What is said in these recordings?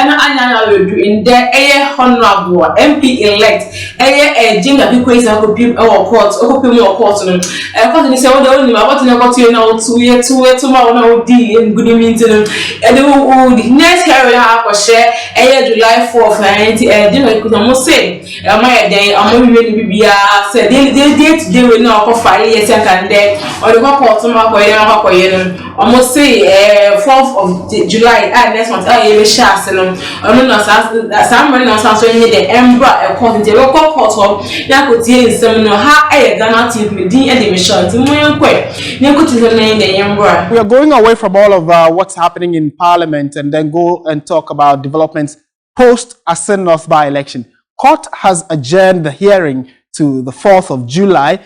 na anya redu in the honorable MP elect James Ďačík okopim court no court ni say o de onima what na court na o 2 year to ma na o deal in good meeting the next hearing ha ko share July 4th and James Ďačík no say my day am we ni bibia say they we na ko file yes can there or the court ma ko no almost say 4th of July next month we share no no somebody no so ni the embra court the local court ya ko tie nsem no ha Ghana TV din e de me short mo yankwe ni ko ti na the embra. We are going away from all of what's happening in Parliament and then go and talk about developments post Asin North by-election. Court has adjourned the hearing to the 4th of July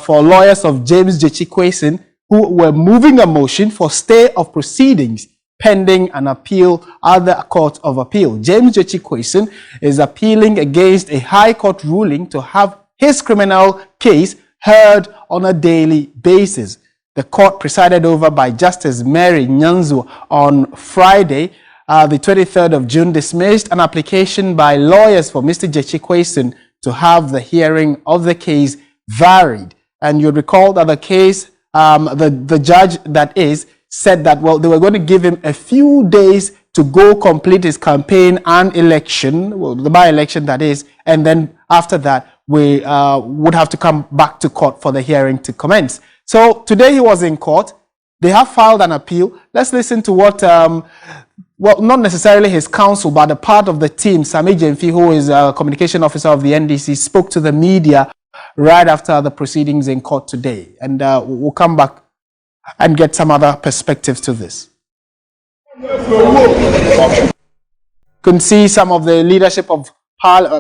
for lawyers of James Ďačík who were moving a motion for stay of proceedings pending an appeal at the Court of Appeal. James Ďačík is appealing against a High Court ruling to have his criminal case heard on a daily basis. The court, presided over by Justice Mary Nyanzu on Friday, the 23rd of June, dismissed an application by lawyers for Mr. Ďačík to have the hearing of the case varied. And you recall that the case, the judge said that, well, they were going to give him a few days to go complete his campaign and election, well, the by-election that is, and then after that, we would have to come back to court for the hearing to commence. So today he was in court. They have filed an appeal. Let's listen to what, well, not necessarily his counsel, but a part of the team, Sammy Jemfi, who is a communication officer of the NDC, spoke to the media right after the proceedings in court today. And we'll come back and get some other perspectives to this. You can see some of the leadership of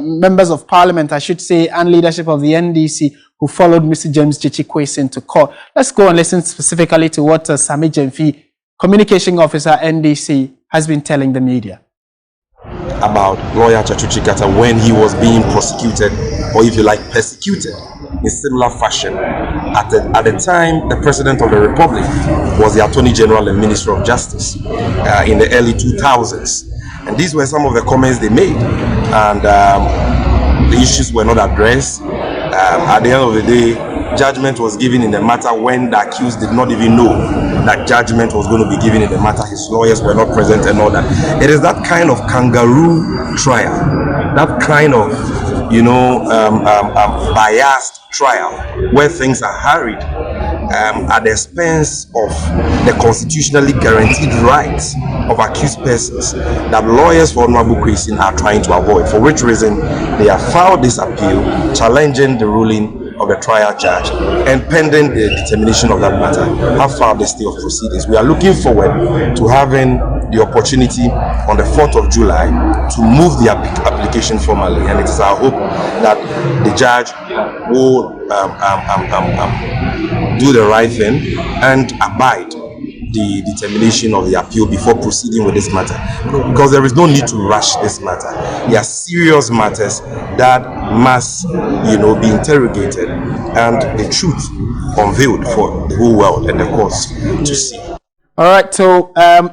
members of parliament, I should say, and leadership of the NDC who followed Mr. James Ďačík into court. Let's go and listen specifically to what Sammy Jemfi, communication officer, NDC, has been telling the media. About lawyer Ďačík when he was being prosecuted, or if you like, persecuted in similar fashion. At the time, the President of the Republic was the Attorney General and Minister of Justice in the early 2000s. And these were some of the comments they made. And the issues were not addressed. At the end of the day, judgment was given in the matter when the accused did not even know that judgment was going to be given in the matter. His lawyers were not present and all that. It is that kind of kangaroo trial, that kind of, you know, biased trial where things are hurried at the expense of the constitutionally guaranteed rights of accused persons that lawyers for Honorable Ďačík are trying to avoid, for which reason they have filed this appeal challenging the ruling of the trial judge and pending the determination of that matter have filed the stay of proceedings. We are looking forward to having the opportunity on the 4th of July to move the application formally, and it is our hope that the judge will do the right thing and abide the determination of the appeal before proceeding with this matter, because there is no need to rush this matter. There are serious matters that must, you know, be interrogated and the truth unveiled for the whole world and the courts to see. All right, so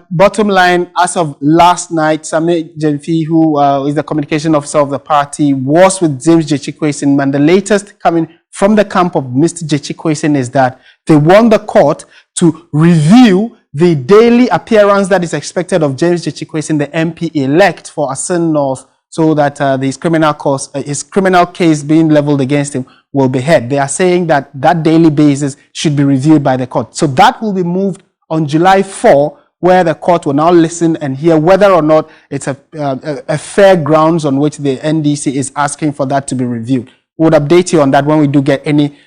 bottom line, as of last night, Sammy Jemfi, who is the communication officer of the party, was with James Ďačík, and the latest coming from the camp of Mr. Ďačík is that they want the court to review the daily appearance that is expected of James Ďačík, the MP-elect for Asin North, so that his criminal case being leveled against him will be heard. They are saying that that daily basis should be reviewed by the court. So that will be moved on July 4, where the court will now listen and hear whether or not it's a fair grounds on which the NDC is asking for that to be reviewed. We'll update you on that when we do get any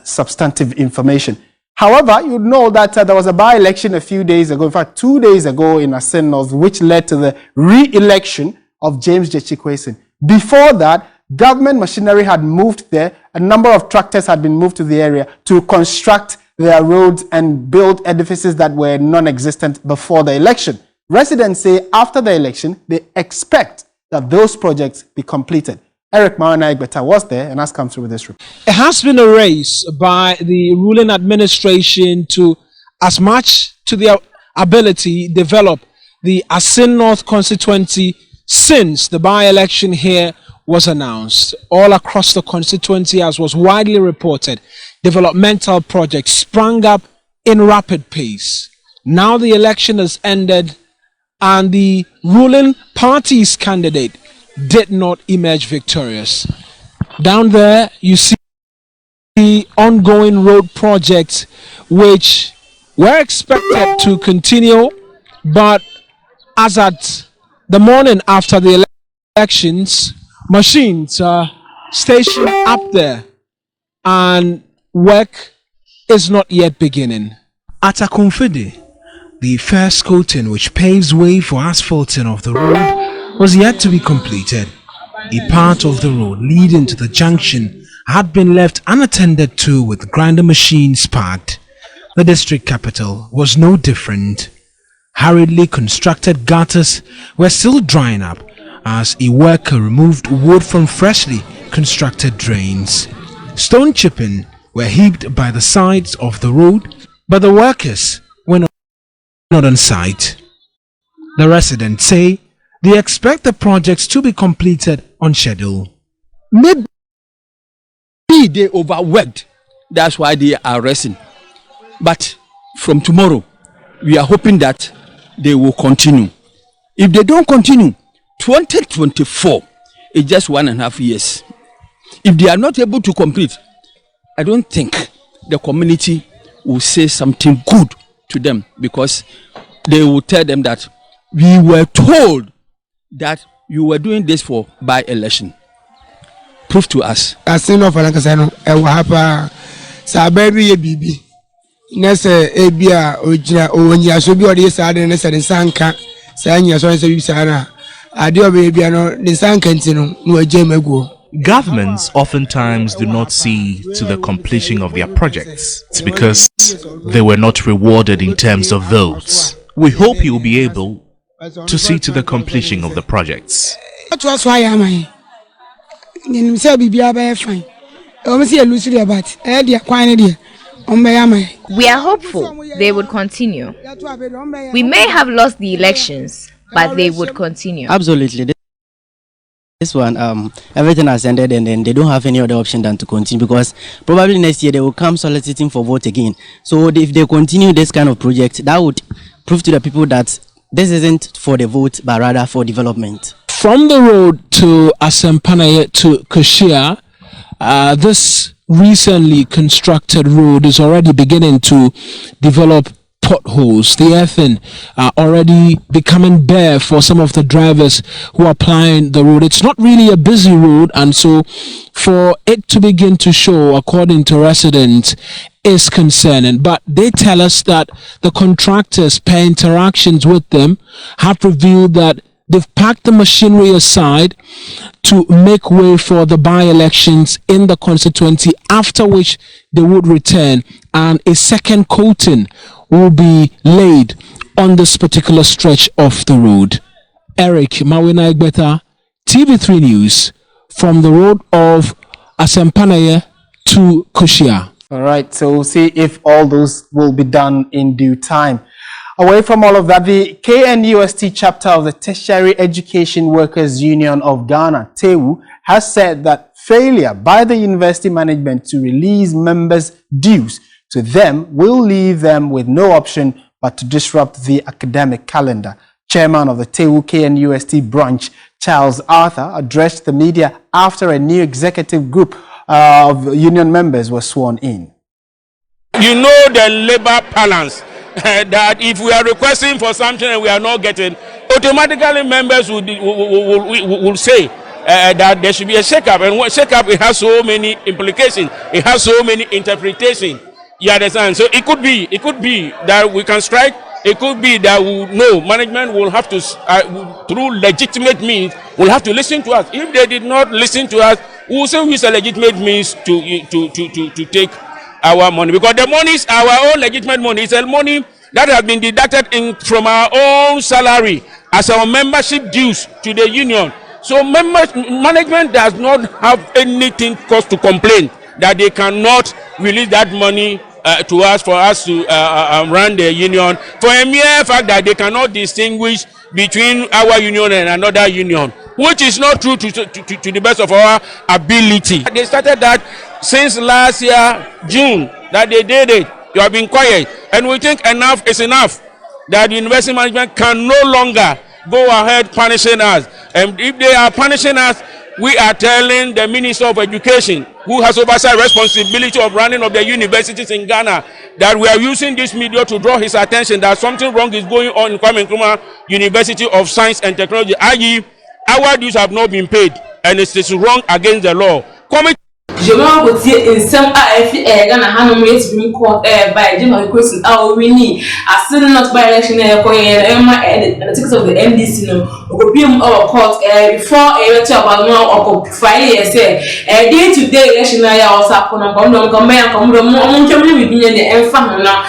substantive information. However, you know that there was a by-election a few days ago, in fact 2 days ago in Asin North, which led to the re-election of James Ďačík. Before that, government machinery had moved there. A number of tractors had been moved to the area to construct their roads and build edifices that were non-existent before the election. Residents say after the election, they expect that those projects be completed. Eric Ďaaddest was there and has come through with this report. It has been a race by the ruling administration to, as much to their ability, develop the Asin North constituency since the by-election here was announced. All across the constituency, as was widely reported, developmental projects sprang up in rapid pace. Now the election has ended and the ruling party's candidate did not emerge victorious. Down there, you see the ongoing road projects which were expected to continue, but as at the morning after the elections, machines are stationed up there and work is not yet beginning. At Akumfidi, the first coating which paves way for asphalting of the road was yet to be completed. A part of the road leading to the junction had been left unattended to with grinder machines parked. The district capital was no different. Hurriedly constructed gutters were still drying up as a worker removed wood from freshly constructed drains. Stone chipping were heaped by the sides of the road, but the workers were not on site. The residents say they expect the projects to be completed on schedule. Maybe they overworked, that's why they are resting. But from tomorrow, we are hoping that they will continue. If they don't continue, 2024 is just 1.5 years. If they are not able to complete, I don't think the community will say something good to them, because they will tell them that we were told that you were doing this for by-election. Prove to us. Asin of Alankasano, Wahapa, Saberi Bibi, Nessa Ebia, Ojina, Onya, Sobi, or the Sad and Nessa and Sanka, Sanya, Sana, Adio Babiano, the Sankantino, no Jemego. Governments oftentimes do not see to the completion of their projects. It's because they were not rewarded in terms of votes. We hope you will be able to see to the completion of the projects. That's why am I? We are hopeful they would continue. We may have lost the elections, but they would continue. Absolutely. This one, everything has ended and then they don't have any other option than to continue, because probably next year they will come soliciting for vote again. So if they continue this kind of project, that would prove to the people that this isn't for the vote, but rather for development. From the road to Asempanaye to Koshia, this recently constructed road is already beginning to develop potholes. The earthing are already becoming bare for some of the drivers who are plying the road. It's not really a busy road, and so for it to begin to show, according to residents, is concerning. But they tell us that the contractors, per interactions with them, have revealed that they've packed the machinery aside to make way for the by-elections in the constituency, after which they would return and a second coating will be laid on this particular stretch of the road. Eric Mawina Egbeta, TV3 News, from the road of Asempanaye to Koshia. All right, so we'll see if all those will be done in due time. Away from all of that, the KNUST chapter of the Tertiary Education Workers Union of Ghana, TEWU, has said that failure by the university management to release members' dues to them will leave them with no option but to disrupt the academic calendar. Chairman of the TEWU KNUST branch, Charles Arthur, addressed the media after a new executive group of union members was sworn in. You know the labor balance, that if we are requesting for something and we are not getting, automatically members will say that there should be a shake-up. And what shake-up, it has so many implications, it has so many interpretations. You understand? So it could be that we can strike. It could be that management will have to, through legitimate means, will have to listen to us. If they did not listen to us, we will say use a legitimate means to take our money, because the money is our own legitimate money. It's a money that has been deducted from our own salary as our membership dues to the union. So management does not have anything cause to complain that they cannot release that money to us for us to run the union, for a mere fact that they cannot distinguish between our union and another union, which is not true to the best of our ability. They started that since last year, June, that they did it. You have been quiet. And we think enough is enough. That the university management can no longer go ahead punishing us. And if they are punishing us, we are telling the Minister of Education, who has oversight responsibility of running of the universities in Ghana, that we are using this media to draw his attention that something wrong is going on in Kwame Nkrumah University of Science and Technology. i.e., our dues have not been paid, and it is wrong against the law. Je m'en retire in some Ghana Hanomate being called by Jim question our winning. I still not by election and the tickets of the NDC no be our court before a about no or Friday say a day to day election I also come with me and family now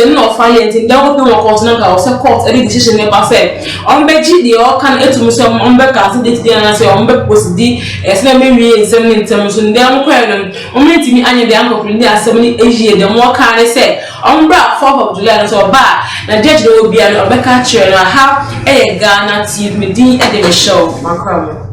no finance in double court also court any decision never said on Beji the all can eat to some on back as the and say on back was the maybe in 7 terms only me anya the uncle in there 70 Asia the more can say on back 4th of July so bad na judge will be an Obeka chair have a Ghana team with the show Macron.